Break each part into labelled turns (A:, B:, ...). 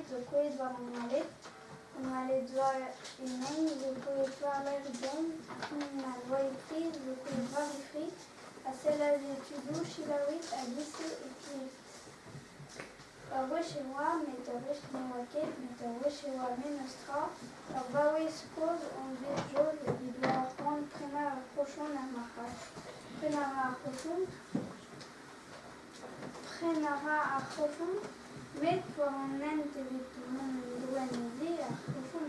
A: zo koet war on allait doar email, zo koet war l'air den, on a loyer pris, zo koet war ifrit, a celle-là tu douches, il a oui, à 10 et puis chez moi, mais tu as chez moi, mais tu as chez moi, mais nostra, alors va oui, suppose, on dit chose, il doit prendre prénard à cochon à ma race. Prénara à cochon, mais pour un nain, tu es tout le monde doit nous dire, à cochon,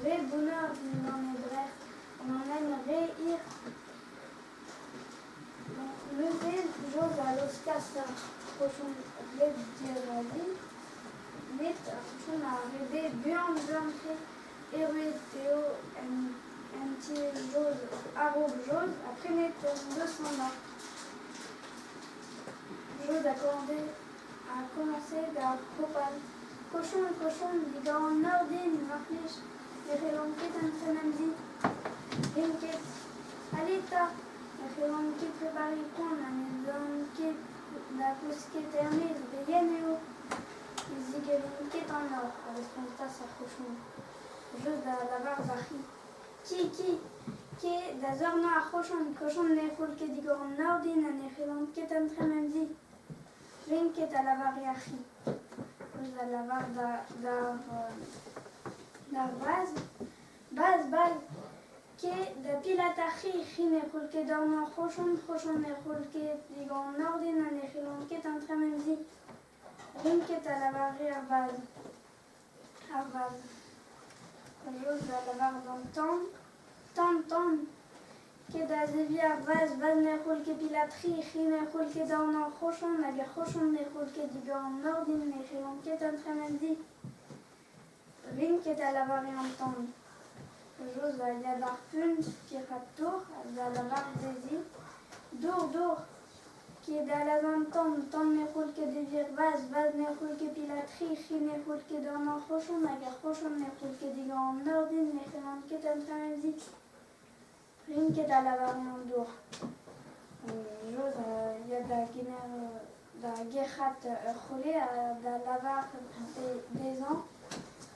A: vrai bonheur, dans les brefs, on en aimerait ir. Lever, j'ose à l'oscar, ça, cochon, vrai dire la vie, mais cochon a rêvé, bien, héroïque, Théo, un petit j'ose, arrobe, j'ose, après, mais 200 ans. J'ose a commencé à propal. Cochon, dit en ordine, marliche, et fait l'enquête un samedi. L'enquête, allez, ta, et fait l'enquête préparée qu'on a mis l'enquête, la cousquette ternée, de Yannéo. Il dit que l'enquête en or, avec son tasse à cochon. J'ose à la barre d'Arri. Qui d'azorno a cochon ne folke dit en ordine, et fait l'enquête un samedi. L'enquête à la barre d'Arri. J'ose à la barre base, que da pilatachi ne folke dorno cochon ne folke dit en ordine, et fait l'enquête un samedi. L'enquête à la barre d'Arvaz. J'ose à la barre d'entendre. Tant, que da zevia vaz ne folke pilatri, ne folke dorno cochon, nager cochon ne folke diga en ordine, ne fait l'enquête un samedi. L'enquête à la barre d'entendre. J'ose à la barre punt, qui fait tour, à la barre dési. Dour, qui est à la zentendre, tant ne folke devir vaz ne folke pilatri, ne folke dorno cochon, nager cochon ne folke diga en ordine, ne fait l'enquête un samedi. L'enquête à la barre d'or. J'ose, il y a da guerrat relé à la barre des ans.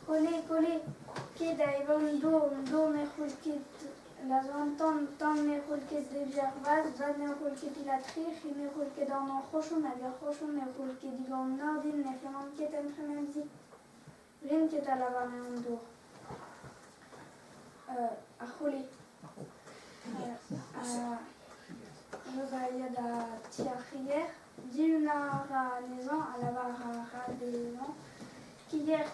A: Collé, qui da evon do ne folke la zentendre, tant ne folke devir vaz ne folke pilatri, ne folke dorno cochon, nager cochon ne folke diga en ordine, ne fait l'enquête un samedi. L'enquête à la barre d'or. À relé. Il y a da tiachier, d'une maison à la barre des ans. Hier,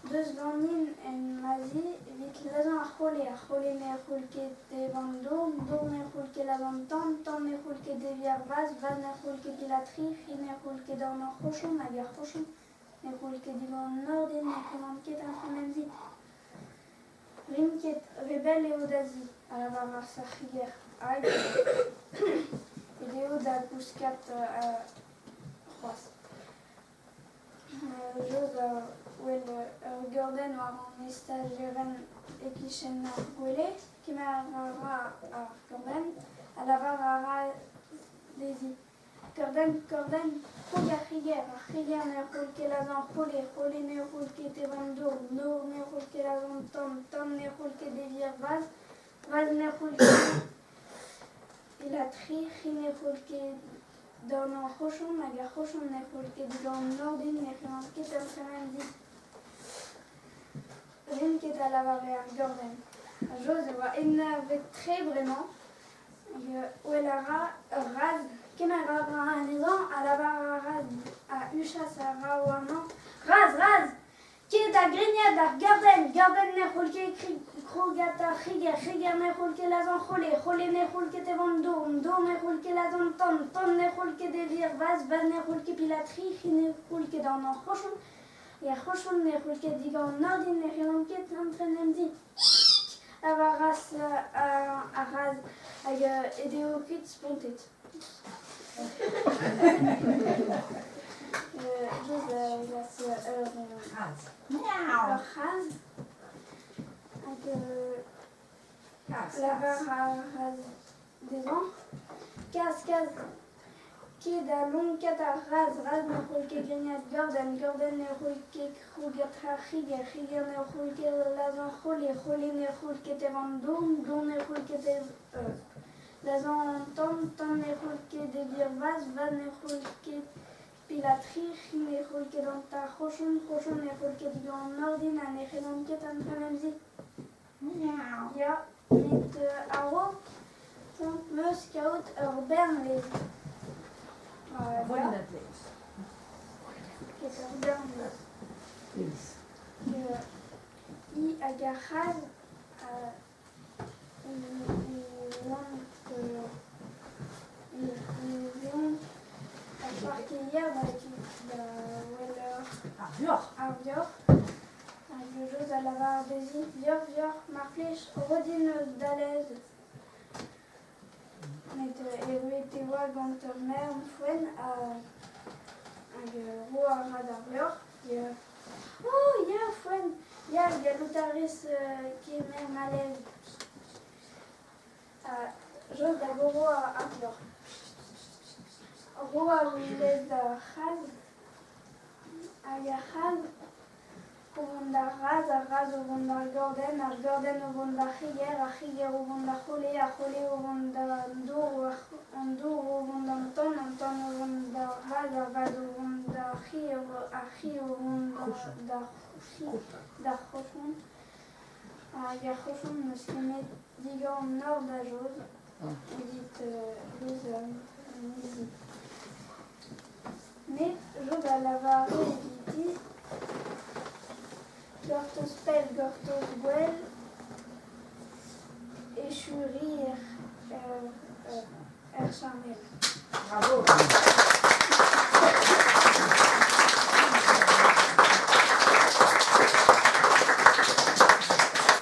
A: 2 secondes, une mazie, vite raison à relé ne folke de vando, ne folke la ventante, tant ne folke de vierbas, ne folke pilatri, ne folke dorno cochon, nager cochon, ne folke diga en ordine, ne fait l'enquête un samedi. L'enquête rebelle et audacie à la barre sachier. Et des da couscat croise. J'ose où elle Gordon ou en stageren et qui chaîne roulé, qui m'a à Gordon, à la barre des Gordon, riger ne folke la zan relé ne folke te vando, ne folke la zan tant ne folke devir vaz ne folke pilatri, ne folke dorno cochon, nager cochon ne folke diga en ordine, ne fait l'enquête un samedi. L'enquête à la barre Gordon. J'ose voir énervé très vraiment. Où elle a rase, qui m'a rase à la maison, à la barre rase, à Uchas, à Raouaman. Rase, qui est à Grignade, à Gordon ne folke krogata, riger ne folke la zan relé ne folke te vando, ne folke la zan tant ne folke devir vaz ne folke pilatri, ne folke dorno cochon, et à cochon ne folke diga en ordine, ne fait l'enquête un samedi. La barras à ras avec idéocrite spontet. Juste la ras avec la barre des ans. Casse, Keda long kata raz ne rolke grignat gorden ne rolke kruget riger ne rolke lazan role ne rolke te van don ne rolke te lazan ton ne rolke de vir vas ne rolke pilatri ne rolke dans ta rochon ne rolke di en ordina ne relan ketan prememzi. Ja, mit aro pont meus kaut bern les.
B: Voilà.
A: I agarrad a parqueia Arvior. Le jeu à la Vardesi, Vior, Marflich, Rodin d'Alez. Met eruetewa ganter mern fwen a roa radarvior. Oh, ya fwen, ya galutaris ki mer malez. Jeu da goro a arvior. Roa wilez da raz, a ya raz, o vond ar raz o vond ar gorden o vond ar riger o vond ar chole o vond ar dour o vond ar ton o vond ar raz o vond ar chi o vond ar chochon. Hag ar chochon neus kemet digant nor da joz, dit joz mizi. Met joz a lavare eviti, gortoz pell, gortoz gwell, echurir charmel.
B: Bravo.